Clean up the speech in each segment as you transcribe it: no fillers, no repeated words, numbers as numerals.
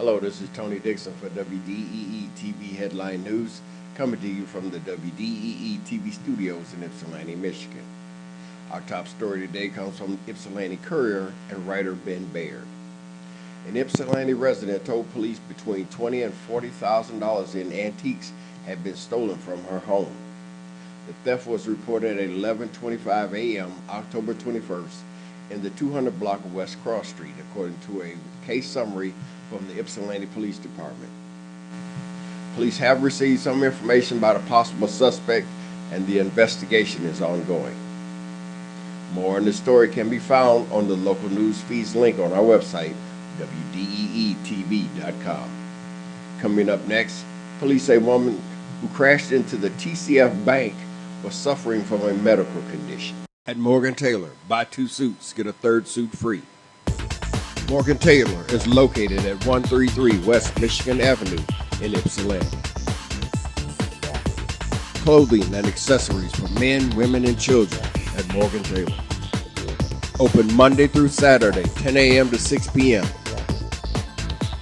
Hello, this is Tony Dixon for WDEE-TV Headline News, coming to you from the WDEE-TV studios in Ypsilanti, Michigan. Our top story today comes from Ypsilanti courier and writer Ben Baird. An Ypsilanti resident told police between $20,000 and $40,000 in antiques had been stolen from her home. The theft was reported at 11:25 a.m. October 21st in the 200 block of West Cross Street, according to a case summary from the Ypsilanti Police Department. Police have received some information about a possible suspect, and the investigation is ongoing. More on this story can be found on the local news feeds link on our website, WDEE-TV.com. Coming up next, police say a woman who crashed into the TCF Bank was suffering from a medical condition. At Morgan Taylor, buy 2 suits, get a 3rd suit free. Morgan Taylor is located at 133 West Michigan Avenue in Ypsilanti. Clothing and accessories for men, women, and children at Morgan Taylor. Open Monday through Saturday, 10 a.m. to 6 p.m.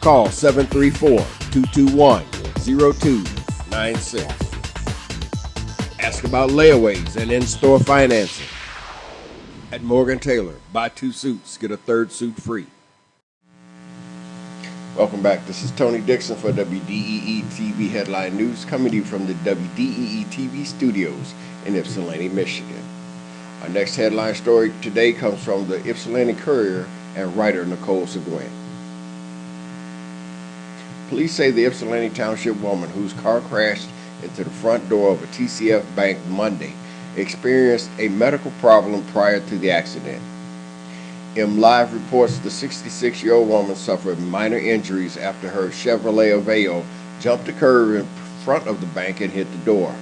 Call 734-221-0296. Ask about layaways and in-store financing. At Morgan Taylor, buy 2 suits, get a 3rd suit free. Welcome back. This is Tony Dixon for WDEE-TV Headline News, coming to you from the WDEE-TV studios in Ypsilanti, Michigan. Our next headline story today comes from the Ypsilanti Courier and writer Nicole Seguin. Police say the Ypsilanti Township woman whose car crashed into the front door of a TCF bank Monday experienced a medical problem prior to the accident. MLive reports the 66-year-old woman suffered minor injuries after her Chevrolet Aveo jumped the curb in front of the bank and hit the door.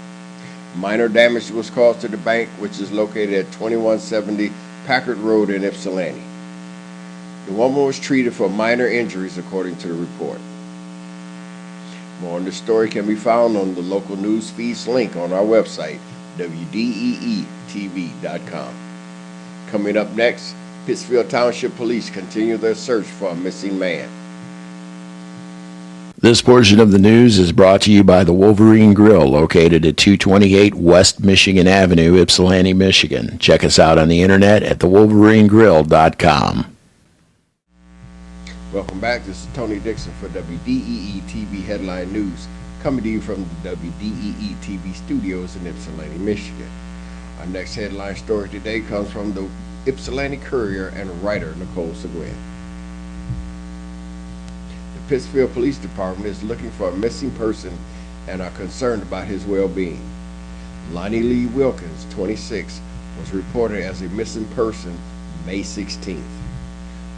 Minor damage was caused to the bank, which is located at 2170 Packard Road in Ypsilanti. The woman was treated for minor injuries, according to the report. More on this story can be found on the local news feeds link on our website, WDEE-TV.com. Coming up next, Pittsfield Township Police continue their search for a missing man. This portion of the news is brought to you by the Wolverine Grill, located at 228 West Michigan Avenue, Ypsilanti, Michigan. Check us out on the internet at thewolverinegrill.com. Welcome back. This is Tony Dixon for WDEE-TV Headline News, coming to you from the WDEE-TV studios in Ypsilanti, Michigan. Our next headline story today comes from the Ypsilanti Courier and writer Nicole Seguin. The Pittsfield Police Department is looking for a missing person and are concerned about his well-being. Lonnie Lee Wilkins, 26, was reported as a missing person May 16th.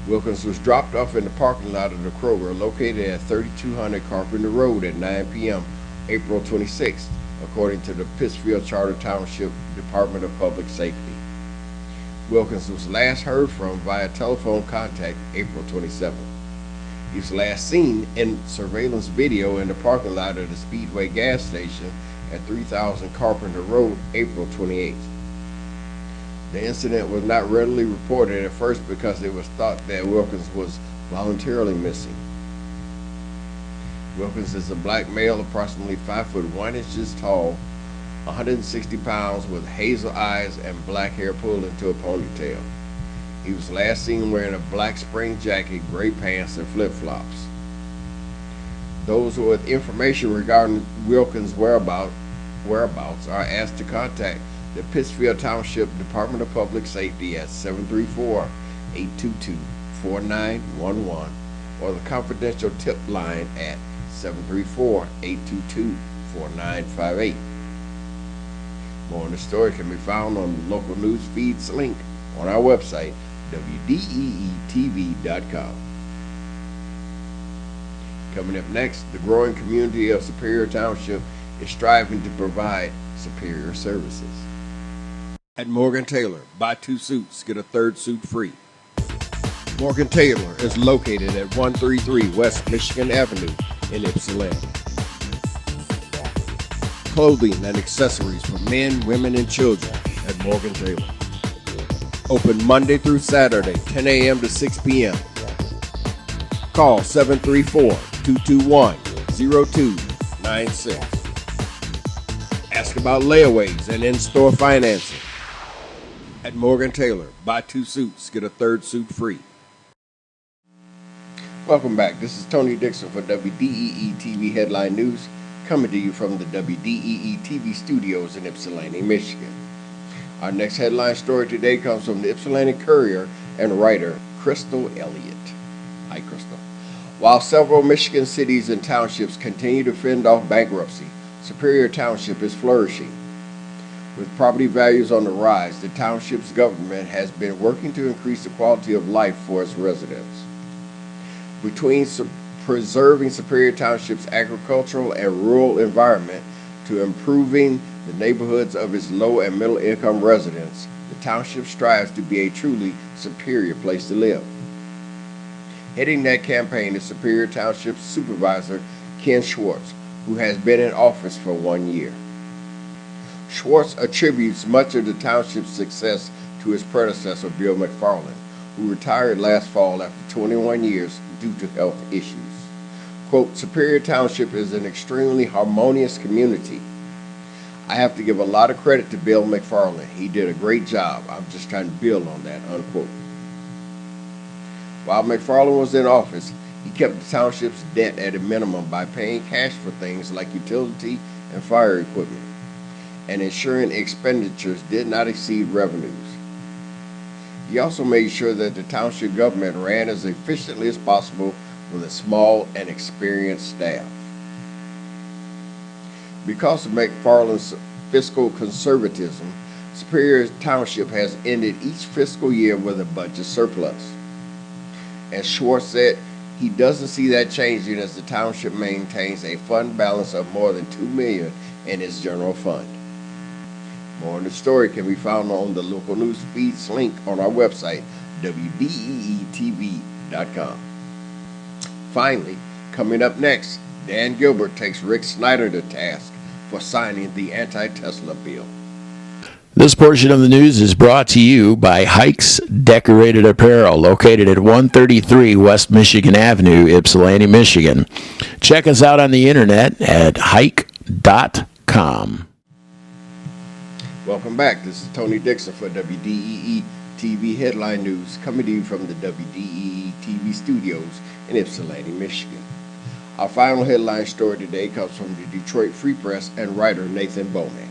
Wilkins was dropped off in the parking lot of the Kroger located at 3200 Carpenter Road at 9 p.m. April 26th, according to the Pittsfield Charter Township Department of Public Safety. Wilkins was last heard from via telephone contact April 27th. He was last seen in surveillance video in the parking lot of the Speedway gas station at 3000 Carpenter Road April 28th. The incident was not readily reported at first because it was thought that Wilkins was voluntarily missing. Wilkins is a black male, approximately 5 foot 1 inches tall, 160 pounds, with hazel eyes and black hair pulled into a ponytail. He was last seen wearing a black spring jacket, gray pants, and flip-flops. Those with information regarding Wilkins' whereabouts are asked to contact the Pittsfield Township Department of Public Safety at 734-822-4911 or the confidential tip line at 734-822-4958. More on the story can be found on the local news feeds link on our website, WDEE-TV.com. Coming up next, the growing community of Superior Township is striving to provide superior services. At Morgan Taylor, buy 2 suits, get a 3rd suit free. Morgan Taylor is located at 133 West Michigan Avenue in Ypsilanti. Clothing and accessories for men, women, and children at Morgan Taylor. Open Monday through Saturday, 10 a.m. to 6 p.m. Call 734 221-0296. Ask about layaways and in-store financing. At Morgan Taylor, buy 2 suits, get a 3rd suit free. Welcome back. This is Tony Dixon for WDEE-TV Headline News, coming to you from the WDEE-TV studios in Ypsilanti, Michigan. Our next headline story today comes from the Ypsilanti Courier and writer Crystal Elliott. Hi, Crystal. While several Michigan cities and townships continue to fend off bankruptcy, Superior Township is flourishing. With property values on the rise, the township's government has been working to increase the quality of life for its residents. Between preserving Superior Township's agricultural and rural environment to improving the neighborhoods of its low and middle income residents, the township strives to be a truly superior place to live. Heading that campaign is Superior Township's Supervisor, Ken Schwartz, who has been in office for 1 year. Schwartz attributes much of the township's success to his predecessor, Bill McFarland, who retired last fall after 21 years due to health issues. Quote, Superior Township is an extremely harmonious community. I have to give a lot of credit to Bill McFarland. He did a great job. I'm just trying to build on that, unquote. While McFarland was in office, he kept the township's debt at a minimum by paying cash for things like utility and fire equipment, and ensuring expenditures did not exceed revenues. He also made sure that the township government ran as efficiently as possible with a small and experienced staff. Because of McFarland's fiscal conservatism, Superior Township has ended each fiscal year with a budget surplus. As Schwartz said, he doesn't see that changing as the township maintains a fund balance of more than $2 million in its general fund. More on the story can be found on the local news feeds link on our website, WDEE-TV.com. Finally, coming up next, Dan Gilbert takes Rick Snyder to task for signing the anti-Tesla bill. This portion of the news is brought to you by Hikes Decorated Apparel, located at 133 West Michigan Avenue, Ypsilanti, Michigan. Check us out on the internet at hike.com. Welcome back. This is Tony Dixon for WDEE-TV Headline News, coming to you from the WDEE-TV studios in Ypsilanti, Michigan. Our final headline story today comes from the Detroit Free Press and writer Nathan Bowman.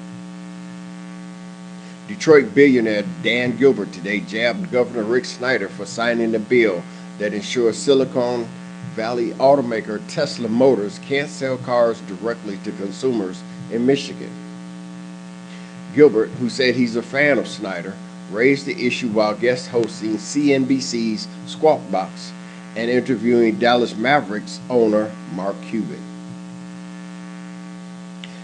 Detroit billionaire Dan Gilbert today jabbed Governor Rick Snyder for signing a bill that ensures Silicon Valley automaker Tesla Motors can't sell cars directly to consumers in Michigan. Gilbert, who said he's a fan of Snyder, raised the issue while guest hosting CNBC's Squawk Box and interviewing Dallas Mavericks owner Mark Cuban.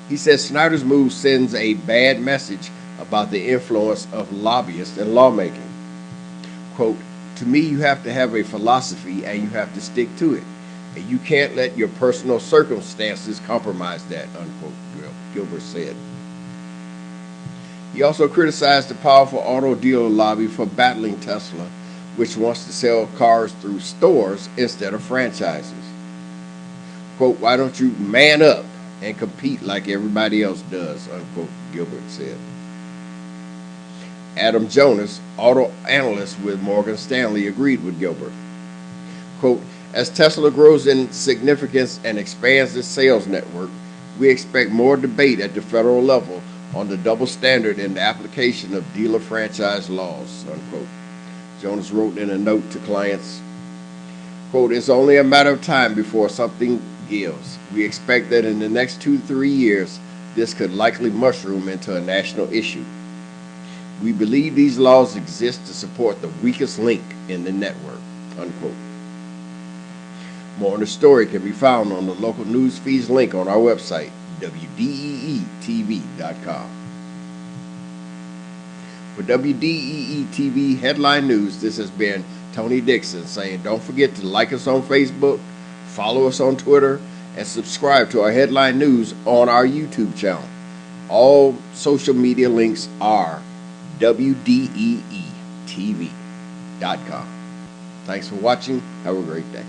He says Snyder's move sends a bad message about the influence of lobbyists in lawmaking. Quote, to me, you have to have a philosophy and you have to stick to it. And you can't let your personal circumstances compromise that, unquote, Gilbert said. He also criticized the powerful auto dealer lobby for battling Tesla, which wants to sell cars through stores instead of franchises. Quote, why don't you man up and compete like everybody else does, unquote, Gilbert said. Adam Jonas, auto analyst with Morgan Stanley, agreed with Gilbert. Quote, as Tesla grows in significance and expands its sales network, we expect more debate at the federal level on the double standard in the application of dealer franchise laws, unquote. Jonas wrote in a note to clients, quote, it's only a matter of time before something gives. We expect that in the next 2 to 3 years, this could likely mushroom into a national issue. We believe these laws exist to support the weakest link in the network, unquote. More on the story can be found on the local news feeds link on our website, WDEE-TV.com. For WDEE-TV Headline News, this has been Tony Dixon saying don't forget to like us on Facebook, follow us on Twitter, and subscribe to our Headline News on our YouTube channel. All social media links are WDEE-TV.com. Thanks for watching. Have a great day.